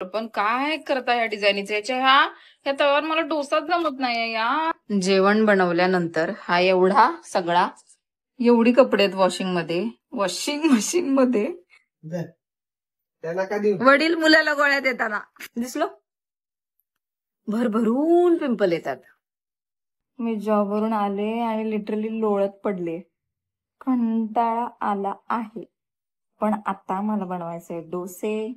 पण काय करता या डिझाईनीचे याच्या ह्या तव्यावर मला डोसाच जमत नाहीये या. जेवण बनवल्यानंतर हा एवढा सगळा एवढी कपडे आहेत वॉशिंग मशीन मध्ये वडील मुलाला गोळ्या देताना दिसलो. भरभरून पिंपल येतात. मी जॉबवरून आले आणि लिटरली लोळत पडले. कंटाळा आला आहे. पण आता मला बनवायचे डोसे,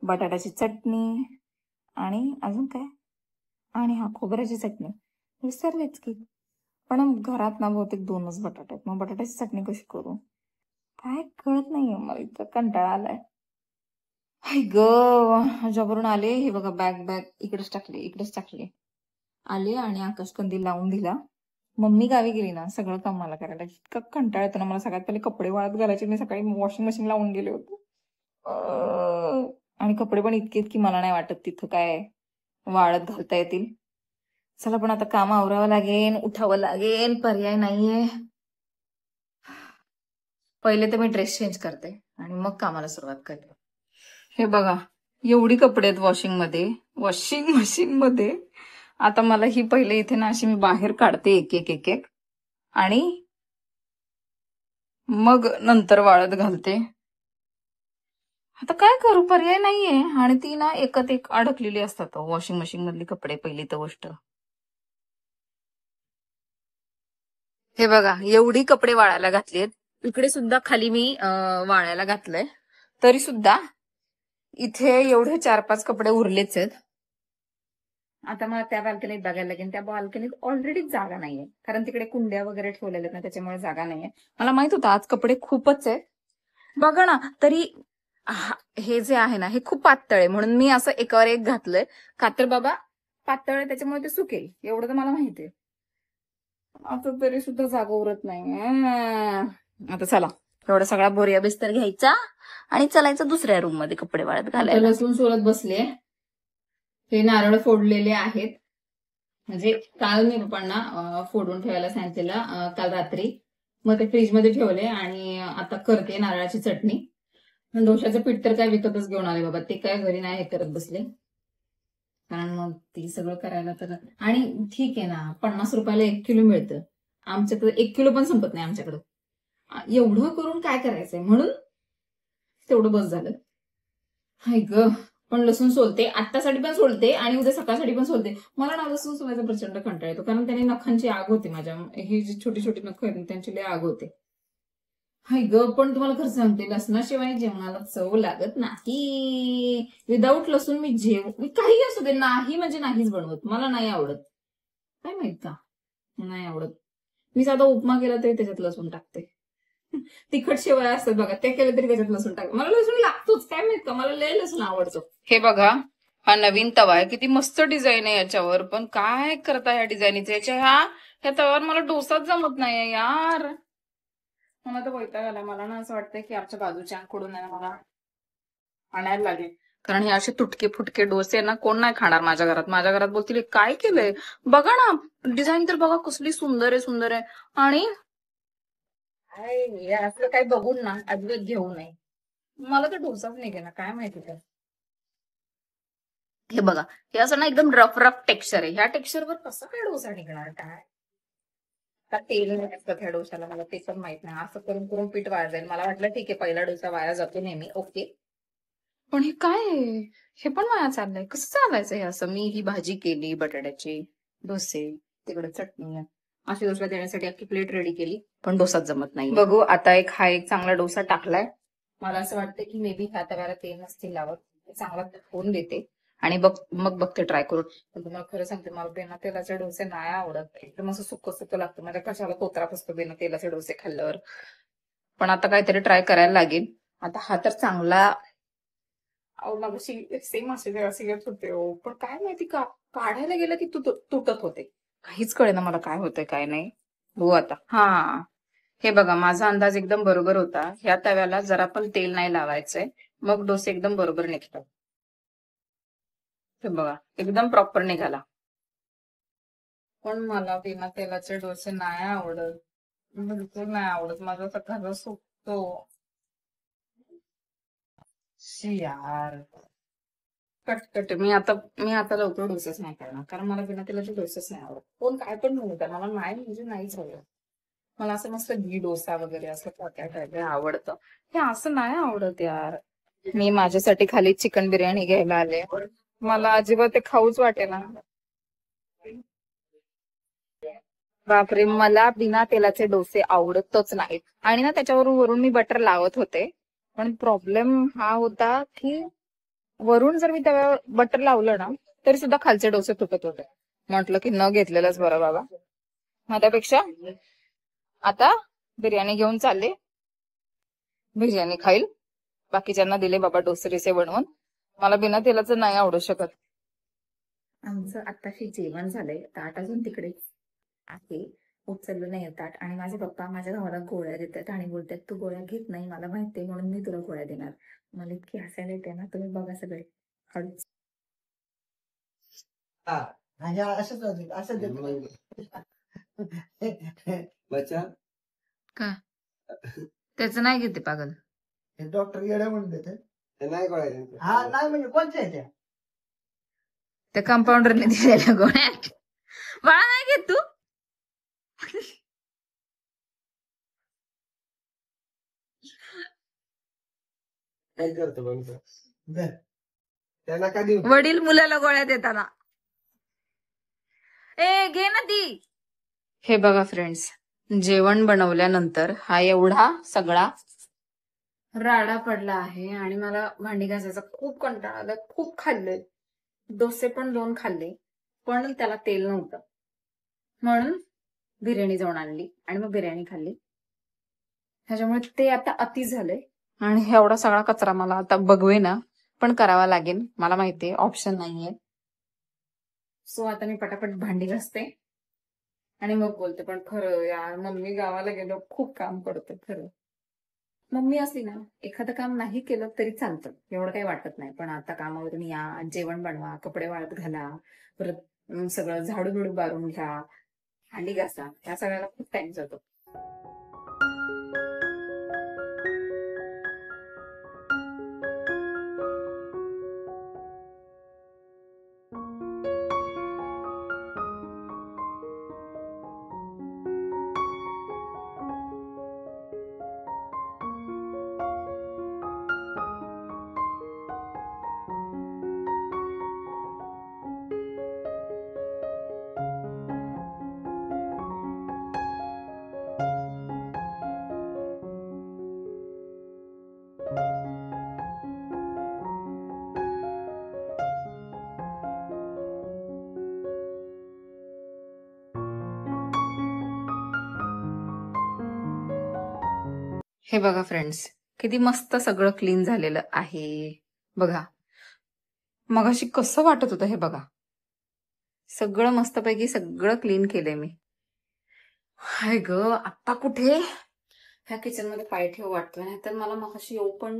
बटाट्याची चटणी आणि अजून काय, आणि हा खोबऱ्याची चटणी. विसरलेच की. पण घरात ना बहुतेक 2च बटाटे आहेत. मग बटाट्याची चटणी कशी करू काय कळत नाहीये मला. इतका कंटाळा आलाय. हाय ग. जॉबवरून आले. हे बघा बॅग इकडेच टाकले. आले आणि आकाशकंदील लावून दिला. मम्मी गावी गेली ना, सगळं काम मला करायला इतका कंटाळा येतो ना मला. सगळ्यात पहिले कपडे वाळत घालायचे. मी सकाळी वॉशिंग मशीन लावून गेले होते. आणि कपडे पण इतके मला नाही वाटत तिथं काय वाळत घालता येतील. चला पण आता काम आवरावं लागेल, उठावं लागेल, पर्याय नाहीये. पहिले तर मी ड्रेस चेंज करते आणि मग कामाला सुरुवात करते. हे बघा एवढी कपडे आहेत वॉशिंग मशीन मध्ये. आता मला ही पहिले इथे ना अशी मी बाहेर काढते एक आणि मग नंतर वाळत घालते. आता काय करू, पर्याय नाहीये. आणि ती ना एकत एक अडकलेली असतात वॉशिंग मशीन मधली कपडे. पहिली तर गोष्ट हे बघा एवढी कपडे वाळायला घातलीत. इकडे सुद्धा खाली मी वाळायला घातलंय. तरी सुद्धा इथे एवढे 4-5 कपडे उरलेच आहेत. आता मला त्या बाल्कनीत बघायला लागेल. त्या बाल्कनीत ऑलरेडी जागा नाहीये, कारण तिकडे कुंड्या वगैरे ठेवलेल्या आहेत ना, त्याच्यामुळे जागा नाहीये. मला माहित होतं आज कपडे खूपच आहेत. बघा ना, तरी हे जे आहे ना हे खूप पातळ आहे, म्हणून मी असं एकावर एक घातलंय. कातर बाबा पातळ आहे त्याच्यामुळे ते सुकेल, एवढं तर मला माहितीये. आता तरी सुद्धा जागा उरत नाही. आता चला एवढा सगळा बोरिया बिस्तर घ्यायचा आणि चलायचं दुसऱ्या रूम मध्ये कपडे वाळत घालायला. लसूण सोलत बसले. हे नारळ फोडलेले आहेत. म्हणजे काल मी पप्पांना फोडून ठेवायला सांगितलेलं काल रात्री. मग ते फ्रीजमध्ये ठेवले आणि आता करते नारळाची चटणी. डोशाचं पीठ तर काय विकतच घेऊन आले बाबा. ते काय घरी नाही हे करत बसले, कारण मग ते सगळं करायला तर. आणि ठीक आहे ना, 50 रुपयाला 1 किलो मिळतं. आमच्याकडे 1 किलो पण संपत नाही आमच्याकडं. एवढं करून काय करायचंय, म्हणून तेवढं बस झालं. हाय ग. पण लसूण सोलते, आत्तासाठी पण सोलते आणि उद्या सकाळसाठी पण सोलते. मला ना लसूण सोलायचा प्रचंड कंटाळा येतो, कारण त्याने नखांची आग होते माझ्या. ही जी छोटी छोटी नख आहेत त्यांची लय आग होते. हाय ग. पण तुम्हाला खरं सांगते, लसणाशिवाय जेवणाला चव लागत नाही. विदाऊट लसूण मी काही असू दे नाही म्हणजे नाहीच बनवत. मला नाही आवडत. काय माहित का नाही आवडत. मी साधा उपमा केला तरी त्याच्यात लसूण टाकते. तिखट शेवया असतात बघा, ते केले तरी त्याच्यात लसूण टाकते. मला लसूण लागतोच. काय माहित का, मला लय लसूण आवडतो. हे बघा हा नवीन तवा आहे. किती मस्त डिझाईन आहे याच्यावर. पण काय करता या डिझाईनीचे ह्या तव्यावर मला डोसाच जमत नाहीये यार. मला तर वैताग आला. मला ना असं वाटतंय की आमच्या बाजूच्यांकडून मला आणायला लागेल, कारण हे असे तुटके फुटके डोसे ना कोण नाही खाणार माझ्या घरात. माझ्या घरात बोलतील काय केलंय. बघा ना डिझाईन तर बघा कसली सुंदर आहे. आणि असं काही बघून ना अजिबात घेऊ नये. मला तर डोसाच नाही गेला, काय माहिती काय. हे बघा हे असं ना एकदम रफ टेक्स्चर आहे. ह्या टेक्स्चरवर कसं काय डोसा निघणार काय. का तेल नाही असतं ह्या डोशाला, मला ते पण माहित नाही. असं करून करून पीठ वाया जाईल. मला वाटलं ठीक आहे पहिला डोसा वाया जातो नेहमी, ओके. पण हे काय आहे? हे पण वाया चाललंय. कसं चालायचं हे असं. मी ही भाजी केली बटाट्याची, डोसे, तिकडे चटणी, अशी डोसा देण्यासाठी अख्खी प्लेट रेडी केली, पण डोसाच जमत नाही. बघू आता हा एक चांगला डोसा टाकलाय. मला असं वाटतं की मे बी ह्या तव्याला तेल नसतील लावत. चांगला फोन देते आणि मग बघते ट्राय करून. पण तुम्हाला खरं सांगते, मला बिना तेलाचे डोसे नाही आवडत. एकदम असं सुक्क लागतं. माझ्या कशाला तोत्रा बसतो बिना तेलाचे डोसे खाल्ल्यावर. पण आता काहीतरी ट्राय करायला लागेल. आता हा तर चांगला सेम असे येत होते. पण काय माहिती का काढायला गेलं की तुटत होते. काहीच कळे ना मला काय होतंय काय नाही. हो आता हे बघा माझा अंदाज एकदम बरोबर होता. ह्या तव्याला जरा पण तेल नाही लावायचंय, मग डोसे एकदम बरोबर निघतात. हे बघा एकदम प्रॉपर निघाला. पण मला बिना तेलाचे डोसे नाही आवडत, बिलकुल नाही आवडत. माझा सगळं सुकतो यार. कट मी आता लवकर डोसेस नाही करणार, कारण मला बिना तेलाचे डोसेस नाही आवडत. कोण काय पण म्हणत मला नाही म्हणजे नाहीच हवं. मला असं मस्त घी डोसा वगैरे असं काय आवडतं. हे असं नाही आवडत यार. मी माझ्यासाठी खाली चिकन बिर्याणी घ्यायला आले. मला अजिबात ते खाऊच वाटेना. बापरे, मला बिना तेलाचे डोसे आवडतच नाहीत. आणि ना त्याच्यावरून वरून मी बटर लावत होते, पण प्रॉब्लेम हा होता की वरून जर मी त्यावर बटर लावलं ना तरी सुद्धा खालचे डोसे तुटत होते. म्हटलं की न घेतलेलंच बरं बाबा. मग त्यापेक्षा आता बिर्याणी घेऊन चालले, बिर्याणी खाईल. बाकीच्यांना दिले बाबा डोसे रिसे बनवून. मला बिना तेलाचं नाही आवडू शकत. आमचं आताशी जेवण झालंय, ताट अजून तिकडे आहे, उचललं नाही ताट. आणि माझे पप्पा माझ्या भावाला गोळ्या देतात आणि बोलतात तू गोळ्या घेत नाही मला माहितीये म्हणून मी तुला गोळ्या देणार. मला इतकी हसायला येते ना, तुम्ही बघा सगळे हळूच. का त्याचं नाही घेते पागल. डॉक्टर येड्या म्हणून देते नाही गोळ्या. हा नाही म्हणजे कोणत्या त्या त्या कंपाऊंडरने दिलेल्या गोळ्या. बाळा नाही घेत तू. काय करतो त्यांना कधी वडील मुलाला गोळ्या देताना ए घे ना ती. हे बघा फ्रेंड्स, जेवण बनवल्यानंतर हा एवढा सगळा राडा पडला आहे आणि मला भांडी घासायचा खूप कंटाळा आला. खूप खाल्ले डोसे पण 2 खाल्ले, पण त्याला तेल नव्हतं म्हणून बिर्याणी जाऊन आणली आणि मग बिर्याणी खाल्ली. ह्याच्यामुळे ते आता अति झालंय आणि एवढा सगळा कचरा मला आता बघवे ना पण करावा लागेल. मला माहितीये ऑप्शन नाहीये. सो आता मी पटापट भांडी घासते आणि मग बोलते. पण खरं यार मम्मी गावाला गेलो खूप काम पडतं खरं. मम्मी असली ना एखादं काम नाही केलं तरी चालतं, एवढं काही वाटत नाही. पण आता कामावरून या, जेवण बनवा, कपडे वाळत घाला, परत सगळं झाडू बिडू बारून घ्या, भांडी घासा, ह्या सगळ्याला खूप टाइम जातो. हे बघा फ्रेंड्स, किती मस्त सगळं क्लीन झालेलं आहे बघा. मगाशी कसं वाटत होतं हे बघा. सगळं मस्तपैकी सगळं क्लीन केलंय मी. हाय ग, आता कुठे ह्या किचन मध्ये पाय ठेवू वाटतोय, नाही तर मला मगाशी येऊ पण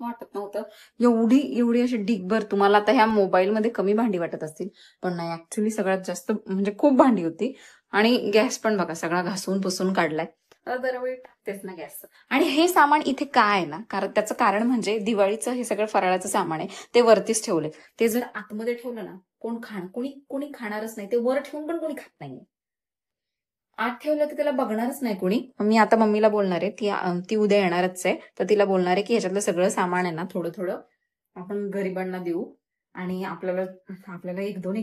वाटत नव्हतं. एवढी एवढी अशी डिगभर. तुम्हाला आता ह्या मोबाईल मध्ये कमी भांडी वाटत असतील, पण नाही ऍक्च्युली सगळ्यात जास्त म्हणजे खूप भांडी होती. आणि गॅस पण बघा सगळा घासून पुसून काढलाय. दरवेळी टाकतेच ना गॅस. आणि हे सामान इथे काय आहे ना, कारण त्याचं कारण म्हणजे दिवाळीचं हे सगळं फराळाचं सामान आहे ते वरतीच ठेवले. ते जर आतमध्ये ठेवलं ना कोणी खाणारच नाही. ते वर ठेवून पण कोणी खात नाहीये. आत ठेवलं तर त्याला बघणारच नाही कोणी. मी आता मम्मीला बोलणार आहे, ती उद्या येणारच आहे, तर तिला बोलणार आहे की ह्याच्यातलं सगळं सामान आहे ना थोडं थोडं आपण गरिबांना देऊ. आणि आपल्याला एक दोन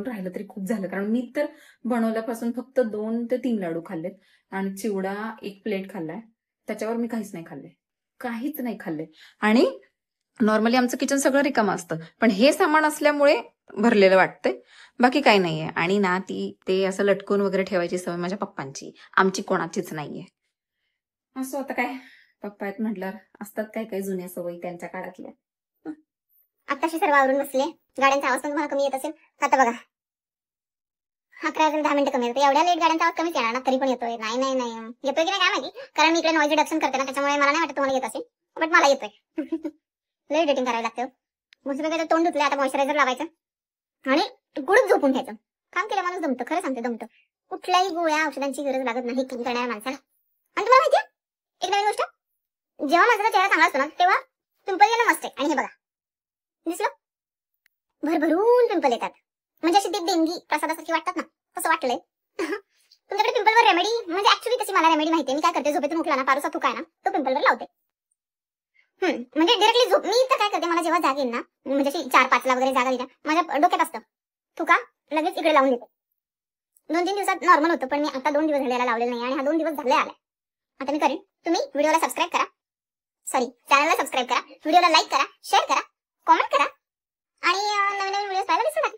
राहिलं तरी खूप झालं. कारण मी तर बनवल्यापासून फक्त 2 ते 3 लाडू खाल्लेत आणि चिवडा 1 प्लेट खाल्लाय. त्याच्यावर मी काहीच नाही खाल्ले. आणि नॉर्मली आमचं किचन सगळं रिकामं असतं, पण हे सामान असल्यामुळे भरलेलं वाटतंय, बाकी काही नाहीये. आणि ना ते असं लटकून वगैरे ठेवायची सवय माझ्या पप्पांची, आमची कोणाचीच नाहीये. असं होतं काय, पप्पा आहेत म्हटल्यावर असतात काय काय जुन्या सवयी त्यांच्या काळातल्या. आताशी सर्व आवरून बसले. गाड्यांचा आवाज पण तुम्हाला कमी येत असेल. आता बघा 11 वाजून 10 मिनिटं कमी येते. एवढ्या लेट गाड्यांचा आवाज कमीच येणार ना, तरी पण येतोय. नाही येतोय की नाही काय माहिती, कारण मी इकडे नॉइज रिडक्शन करते ना, त्याच्यामुळे मला नाही वाटत तुम्हाला येत असेल, बट मला येतोय. लय एडिटिंग करायला लागतं. मस्त तोंड धुतले, आता मॉइश्चरायझर लावायचं आणि गुडूप झोपून घ्यायचं. काम केलं माणूस दमतं, खरं सांगते दमतं. कुठल्याही गोळ्या औषधांची गरज लागत नाही क्लीन करणाऱ्या माणसाला. आणि तुम्हाला माहितीये एक नवीन गोष्ट, जेव्हा माझा चेहरा चांगला असतो ना तेव्हा पिंपल येणं मस्त आहे. आणि हे बघा दिसलं, भरभरून पिंपल येतात. म्हणजे अशी ती देणगी प्रसादासारखी वाटतात ना, तसं वाटलंय. तुमच्याकडे पिंपलवर रेमेडी, म्हणजे ऍक्च्युली तशी मला रेमेडी माहितीये. मी काय करते, झोपेतून उठला ना, पारोसा थुका आहे ना, तो पिंपलवर लावते. म्हणजे डायरेक्टली झोप. मी तर काय करते, मला जेव्हा जाग येईल ना, म्हणजे अशी 4-5 ला वगैरे जागा येईल, माझ्या डोक्यात असतं थुका, लगेच इकडे लावून देते. 2-3 दिवसात नॉर्मल होतं, पण मी आता 2 दिवस झाले याला लावलेलं नाही आणि हा 2 दिवस झाले आलाय. आता मी करेन. तुम्ही व्हिडिओला सबस्क्राईब करा, चॅनलला सबस्क्राईब करा, व्हिडिओला लाईक करा, शेअर करा, कॉमेंट करा आणि नवीन नवीन व्हिडिओज पाहायला विसरू नका.